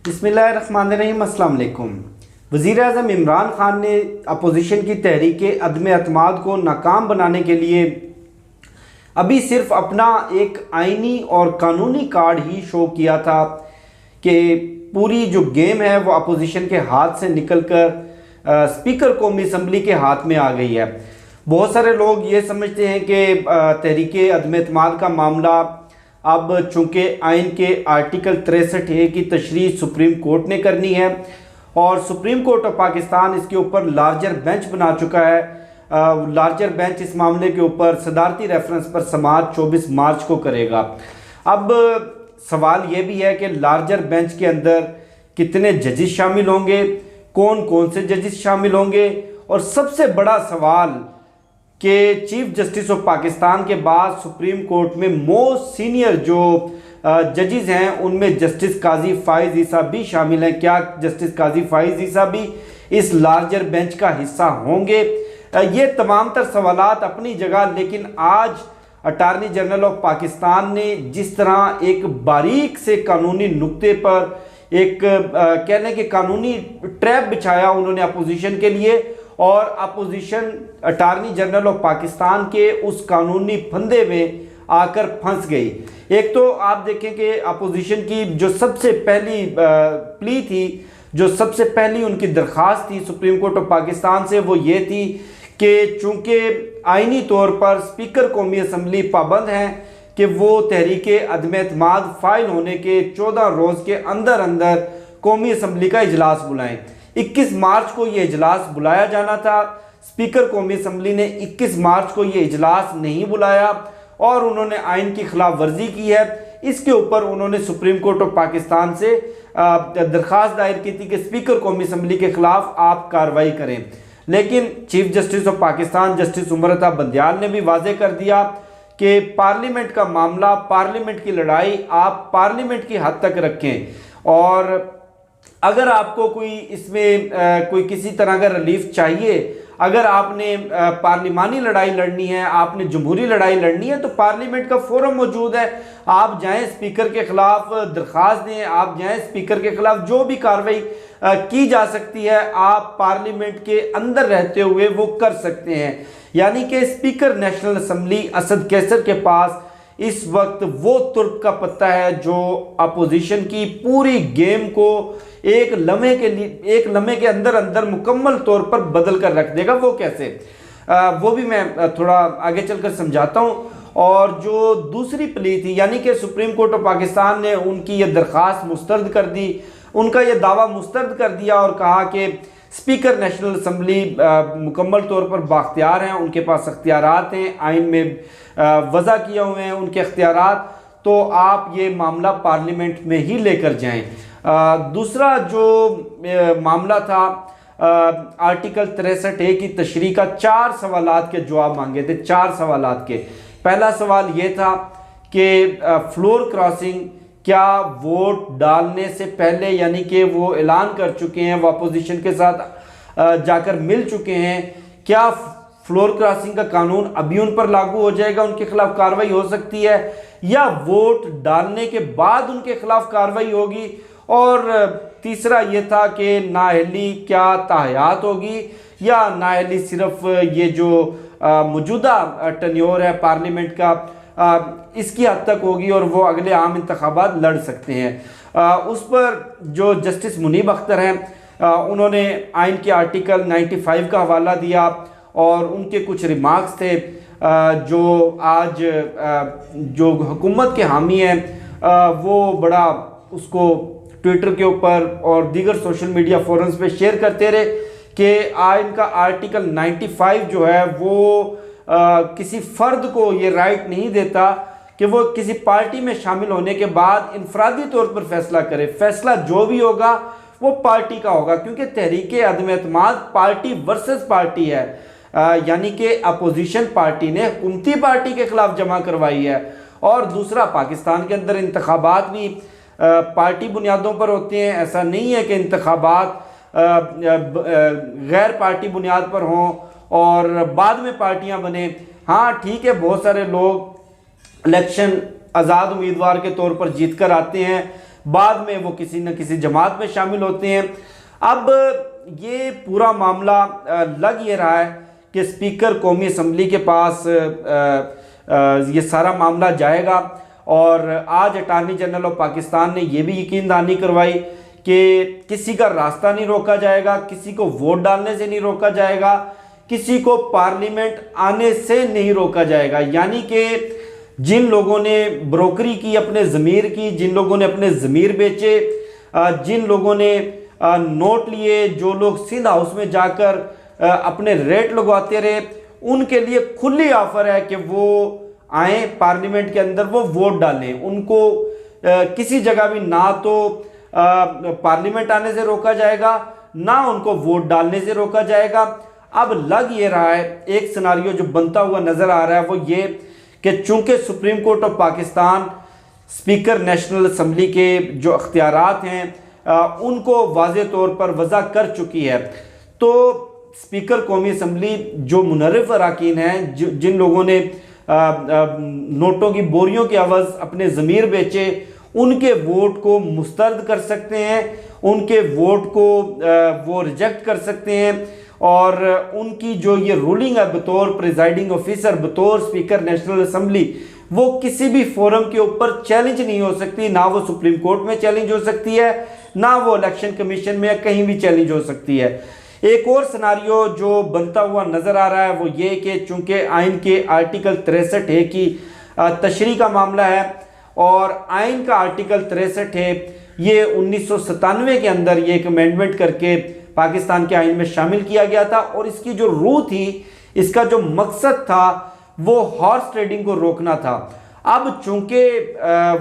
बिस्मिल्लाहिर्रहमानिर्रहीम। अस्सलाम वालेकुम। वज़ीर-ए-आज़म इमरान खान ने अपोजिशन की तहरीक अदम एतमाद को नाकाम बनाने के लिए अभी सिर्फ अपना एक आइनी और कानूनी कार्ड ही शो किया था कि पूरी जो गेम है वो अपोजिशन के हाथ से निकल कर स्पीकर कौमी असम्बली के हाथ में आ गई है। बहुत सारे लोग ये समझते हैं कि तहरीक अदम एतमाद का मामला अब चूँकि आइन के आर्टिकल 63A की तशरीह सुप्रीम कोर्ट ने करनी है और सुप्रीम कोर्ट ऑफ पाकिस्तान इसके ऊपर लार्जर बेंच बना चुका है। लार्जर बेंच इस मामले के ऊपर सदारती रेफरेंस पर समाअत 24 मार्च को करेगा। अब सवाल ये भी है कि लार्जर बेंच के अंदर कितने जजेस शामिल होंगे, कौन कौन से जजेस शामिल होंगे, और सबसे बड़ा सवाल कि चीफ जस्टिस ऑफ पाकिस्तान के बाद सुप्रीम कोर्ट में मोस्ट सीनियर जो जजेस हैं उनमें जस्टिस काजी फाइज ईसा भी शामिल हैं। क्या जस्टिस काजी फाइज ईसा भी इस लार्जर बेंच का हिस्सा होंगे? ये तमाम तर सवालात अपनी जगह, लेकिन आज अटारनी जनरल ऑफ पाकिस्तान ने जिस तरह एक बारीक से कानूनी नुक्ते पर एक कहने के कानूनी ट्रैप बिछाया उन्होंने अपोजिशन के लिए, और opposition attorney general of Pakistan के उस कानूनी फंदे में आकर फंस गई। एक तो आप देखें कि अपोजिशन की जो सबसे पहली प्ली थी, जो सबसे पहली उनकी दरख्वास्त थी सुप्रीम कोर्ट ऑफ पाकिस्तान से, वो ये थी कि चूँकि आइनी तौर पर स्पीकर कौमी असम्बली पाबंद हैं कि वो तहरीक अदम एतमाद फाइल होने के 14 रोज़ के अंदर अंदर कौमी असम्बली का इजलास बुलाएं। 21 मार्च को ये इजलास बुलाया जाना था। स्पीकर कौमी असम्बली ने 21 मार्च को ये इजलास नहीं बुलाया और उन्होंने आइन की खिलाफ वर्जी की है। इसके ऊपर उन्होंने सुप्रीम कोर्ट ऑफ पाकिस्तान से दरख्वास्त दायर की थी कि स्पीकर कौमी असम्बली के खिलाफ आप कार्रवाई करें, लेकिन chief justice of Pakistan justice Umar Ata Bandial ने भी वाजे कर दिया कि पार्लियामेंट का मामला, पार्लियामेंट की लड़ाई आप पार्लियामेंट की हद तक रखें, और अगर आपको कोई इसमें कोई किसी तरह का रिलीफ चाहिए, अगर आपने पार्लिमानी लड़ाई लड़नी है, आपने जमहूरी लड़ाई लड़नी है, तो पार्लियामेंट का फोरम मौजूद है। आप जाएं स्पीकर के खिलाफ दरख्वास्त दें, आप जाएं स्पीकर के खिलाफ जो भी कार्रवाई की जा सकती है आप पार्लियामेंट के अंदर रहते हुए वो कर सकते हैं। यानी कि speaker national assembly Asad Qaiser के पास इस वक्त वो तुर्क का पत्ता है जो अपोजिशन की पूरी गेम को एक लम्हे के अंदर अंदर मुकम्मल तौर पर बदल कर रख देगा। वो कैसे, वो भी मैं थोड़ा आगे चलकर समझाता हूँ। और जो दूसरी प्ली थी, यानी कि सुप्रीम कोर्ट ऑफ पाकिस्तान ने उनकी ये दरख्वास्त मुस्तरद कर दी, उनका ये दावा मुस्तरद कर दिया और कहा कि स्पीकर नेशनल असम्बली मुकम्मल तौर पर बाख्तियार हैं, उनके पास अख्तियारात हैं, आइन में वज़ा किए हुए हैं उनके अख्तियारात, तो आप ये मामला पार्लियामेंट में ही लेकर जाएं। दूसरा जो मामला था, आर्टिकल 63A की तशरीह का 4 सवालात के जवाब मांगे थे। 4 सवालात के पहला सवाल ये था कि फ्लोर क्रॉसिंग क्या वोट डालने से पहले, यानी कि वो ऐलान कर चुके हैं, वो अपोजिशन के साथ जाकर मिल चुके हैं, क्या फ्लोर क्रॉसिंग का कानून अभी उन पर लागू हो जाएगा, उनके खिलाफ कार्रवाई हो सकती है, या वोट डालने के बाद उनके खिलाफ कार्रवाई होगी? और तीसरा ये था कि नाअहली क्या ताहयात होगी, या नाअहली सिर्फ ये जो मौजूदा टन्योर है पार्लियामेंट का इसकी हद तक होगी और वो अगले आम इंतखाबात लड़ सकते हैं। उस पर जो जस्टिस मुनीब अख्तर हैं उन्होंने आइन के आर्टिकल 95 का हवाला दिया और उनके कुछ रिमार्क्स थे जो आज जो हुकूमत के हामी हैं वो बड़ा उसको ट्विटर के ऊपर और दीगर सोशल मीडिया फोरम्स पे शेयर करते रहे कि आइन का आर्टिकल 95 जो है वो किसी फ़र्द को ये राइट नहीं देता कि वो किसी पार्टी में शामिल होने के बाद इनफरादी तौर पर फैसला करे। फैसला जो भी होगा वो पार्टी का होगा, क्योंकि तहरीक अदम एतमाद पार्टी वर्सेस पार्टी है, यानी कि अपोजिशन पार्टी ने हुकूमती पार्टी के खिलाफ जमा करवाई है। और दूसरा, पाकिस्तान के अंदर इंतखाबात भी पार्टी बुनियादों पर होते हैं। ऐसा नहीं है कि इंतखाबात गैर पार्टी बुनियाद पर हों और बाद में पार्टियां बने। हाँ ठीक है, बहुत सारे लोग इलेक्शन आज़ाद उम्मीदवार के तौर पर जीत कर आते हैं, बाद में वो किसी न किसी जमात में शामिल होते हैं। अब ये पूरा मामला लग ये रहा है कि स्पीकर कौमी असम्बली के पास ये सारा मामला जाएगा, और आज अटार्नी जनरल ऑफ पाकिस्तान ने यह भी यकीन दहानी करवाई कि किसी का रास्ता नहीं रोका जाएगा, किसी को वोट डालने से नहीं रोका जाएगा, किसी को पार्लियामेंट आने से नहीं रोका जाएगा। यानी कि जिन लोगों ने ब्रोकरी की अपने ज़मीर की, जिन लोगों ने अपने ज़मीर बेचे, जिन लोगों ने नोट लिए, जो लोग सिंध हाउस में जाकर अपने रेट लगवाते रहे, उनके लिए खुली ऑफर है कि वो आए पार्लियामेंट के अंदर, वो वोट डालें। उनको किसी जगह भी ना तो पार्लियामेंट आने से रोका जाएगा, ना उनको वोट डालने से रोका जाएगा। अब लग ये रहा है, एक सिनारियो जो बनता हुआ नजर आ रहा है वो ये कि चूंकि supreme court of Pakistan speaker national assembly के जो अख्तियारात हैं उनको वाज़े तौर पर वज़ा कर चुकी है, तो स्पीकर कौमी असम्बली जो मुनर्रिफ अराकीन हैं, जिन लोगों ने नोटों की बोरियों के अवज़ अपने ज़मीर बेचे, उनके वोट को मुस्तरद कर सकते हैं, उनके वोट को वो रिजेक्ट कर सकते हैं, और उनकी जो ये रूलिंग है बतौर प्रिजाइडिंग ऑफिसर, बतौर स्पीकर नेशनल असम्बली, वो किसी भी फोरम के ऊपर चैलेंज नहीं हो सकती। ना वो सुप्रीम कोर्ट में चैलेंज हो सकती है, ना वो इलेक्शन कमीशन में, या कहीं भी चैलेंज हो सकती है। एक और सिनारियो जो बनता हुआ नजर आ रहा है वो ये कि चूंकि आइन के आर्टिकल 63A की तशरीह का मामला है, और आइन का आर्टिकल 63A ये 1997 के अंदर ये एक अमेंडमेंट करके पाकिस्तान के आइन में शामिल किया गया था, और इसकी जो रूह थी, इसका जो मकसद था वो हॉर्स ट्रेडिंग को रोकना था। अब चूंकि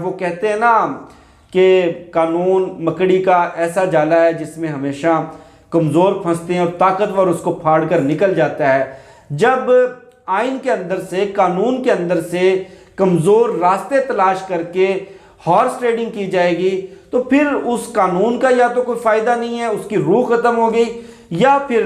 वो कहते हैं ना कि कानून मकड़ी का ऐसा जाला है जिसमें हमेशा कमज़ोर फंसते हैं और ताकतवर उसको फाड़ कर निकल जाता है। जब आइन के अंदर से, कानून के अंदर से कमज़ोर रास्ते तलाश करके हॉर्स ट्रेडिंग की जाएगी, तो फिर उस कानून का या तो कोई फ़ायदा नहीं है, उसकी रूह ख़त्म हो गई, या फिर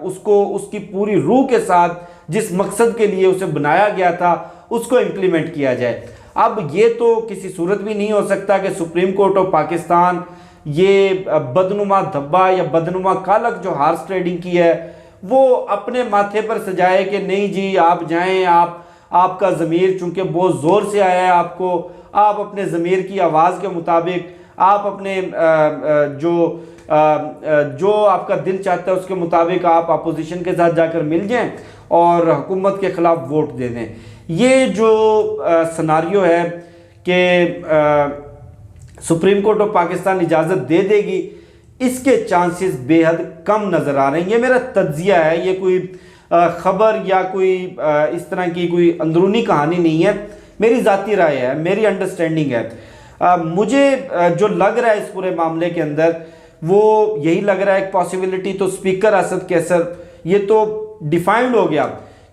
उसको उसकी पूरी रूह के साथ जिस मकसद के लिए उसे बनाया गया था उसको इम्प्लीमेंट किया जाए। अब ये तो किसी सूरत भी नहीं हो सकता कि सुप्रीम कोर्ट ऑफ पाकिस्तान ये बदनुमा धब्बा या बदनुमा कालक जो हॉर्स ट्रेडिंग की है वो अपने माथे पर सजाए कि नहीं जी आप जाएं, आपका ज़मीर चूंकि बहुत ज़ोर से आया है आपको, आप अपने ज़मीर की आवाज़ के मुताबिक, आप अपने जो आपका दिल चाहता है उसके मुताबिक आप अपोजिशन के साथ जाकर मिल जाएं और हुकूमत के ख़िलाफ़ वोट दे दें। ये जो सिनारियो है कि सुप्रीम कोर्ट ऑफ पाकिस्तान इजाज़त दे देगी, इसके चांसेस बेहद कम नज़र आ रहे हैं। ये मेरा तज्जिया है, ये कोई ख़बर या कोई इस तरह की कोई अंदरूनी कहानी नहीं है, मेरी ज़ाती राय है, मेरी अंडरस्टैंडिंग है। मुझे जो लग रहा है इस पूरे मामले के अंदर वो यही लग रहा है, एक पॉसिबिलिटी तो स्पीकर असद कैसर ये तो डिफाइंड हो गया,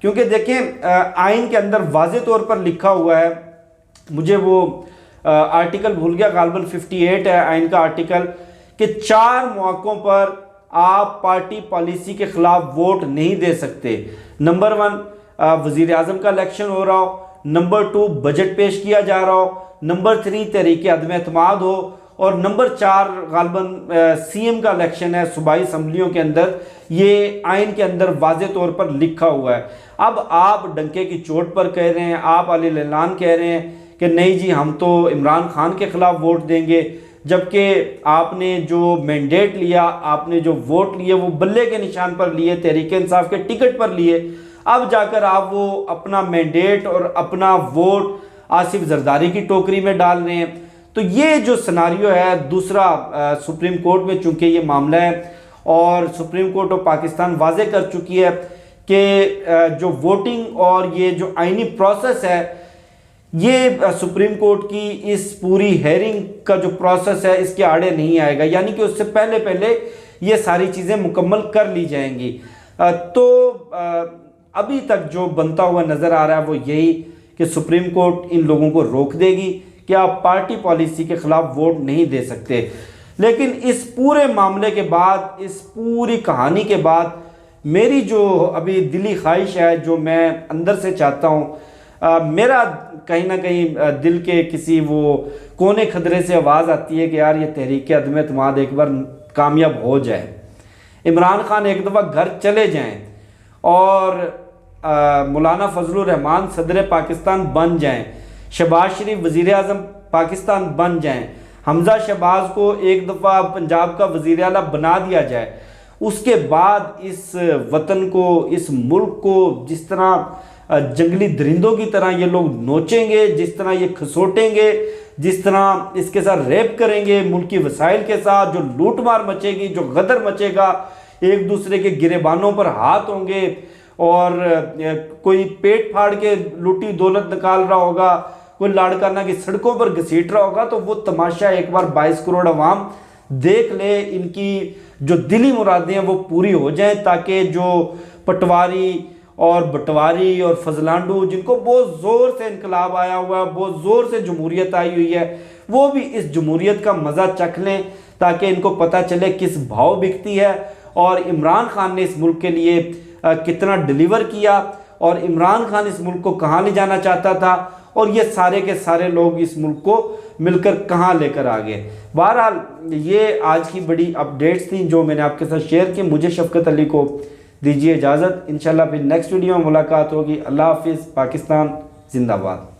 क्योंकि देखें आइन के अंदर वाज़े तौर पर लिखा हुआ है, मुझे वो आर्टिकल भूल गया, गालबन 58 है आइन का आर्टिकल, कि 4 मौक़ों पर आप पार्टी पॉलिसी के ख़िलाफ़ वोट नहीं दे सकते। नंबर 1 वज़ीर आज़म का इलेक्शन हो रहा हो, नंबर 2 बजट पेश किया जा रहा हो, नंबर 3 तहरीक अदम एतमाद हो, और नंबर 4 गालबन CM का इलेक्शन है सूबाई असम्बलियों के अंदर। ये आइन के अंदर वाज़े तौर पर लिखा हुआ है। अब आप डंके की चोट पर कह रहे हैं, आप अली ऐलान कह रहे हैं कि नहीं जी हम तो इमरान खान के ख़िलाफ़ वोट देंगे, जबकि आपने जो मैंडेट लिया, आपने जो वोट लिए वो बल्ले के निशान पर लिए, तहरीक इंसाफ के टिकट पर लिए। अब जाकर आप वो अपना मैंडेट और अपना वोट आसिफ जरदारी की टोकरी में डाल रहे हैं। तो ये जो सिनारियो है दूसरा, सुप्रीम कोर्ट में चूंकि ये मामला है और सुप्रीम कोर्ट ऑफ पाकिस्तान वाज़े कर चुकी है कि जो वोटिंग और ये जो आइनी प्रोसेस है ये सुप्रीम कोर्ट की इस पूरी हेयरिंग का जो प्रोसेस है इसके आड़े नहीं आएगा, यानी कि उससे पहले पहले ये सारी चीज़ें मुकम्मल कर ली जाएंगी। तो अभी तक जो बनता हुआ नज़र आ रहा है वो यही कि सुप्रीम कोर्ट इन लोगों को रोक देगी कि आप पार्टी पॉलिसी के ख़िलाफ़ वोट नहीं दे सकते। लेकिन इस पूरे मामले के बाद, इस पूरी कहानी के बाद, मेरी जो अभी दिली ख्वाहिश है, जो मैं अंदर से चाहता हूँ मेरा कहीं ना कहीं दिल के किसी वो कोने खदरे से आवाज़ आती है कि यार ये तहरीक अदम एतमाद एक बार कामयाब हो जाए, इमरान खान एक दफ़ा घर चले जाएं और मौलाना फजलुर रहमान सदर पाकिस्तान बन जाएं, शहबाज शरीफ वज़ीर आज़म पाकिस्तान बन जाएं, हमज़ा शहबाज को एक दफ़ा पंजाब का वज़ीर आला बना दिया जाए, उसके बाद इस वतन को, इस मुल्क को जिस तरह जंगली दरिंदों की तरह ये लोग नोचेंगे, जिस तरह ये खसोटेंगे, जिस तरह इसके साथ रेप करेंगे मुल्की वसाइल के साथ, जो लूट मार मचेगी, जो गदर मचेगा, एक दूसरे के गिरेबानों पर हाथ होंगे और कोई पेट फाड़ के लूटी दौलत निकाल रहा होगा, कोई लाड़काना की सड़कों पर घसीट रहा होगा, तो वो तमाशा एक बार 22 करोड़ अवाम देख ले, इनकी जो दिली मुरादें हैं वो पूरी हो जाएं, ताकि जो पटवारी और बटवारी और फजलांडू जिनको बहुत ज़ोर से इनकलाब आया हुआ है, बहुत ज़ोर से जमहूरियत आई हुई है, वो भी इस जमहूरियत का मज़ा चख लें, ताकि इनको पता चले किस भाव बिकती है और इमरान खान ने इस मुल्क के लिए कितना डिलीवर किया और इमरान खान इस मुल्क को कहाँ ले जाना चाहता था और ये सारे के सारे लोग इस मुल्क को मिलकर कहाँ लेकर आ गए। बहरहाल ये आज की बड़ी अपडेट्स थी जो मैंने आपके साथ शेयर की। मुझे शफकत अली को दीजिए इजाज़त, इंशाल्लाह फिर नेक्स्ट वीडियो में मुलाकात होगी। अल्लाह हाफिज़। पाकिस्तान जिंदाबाद।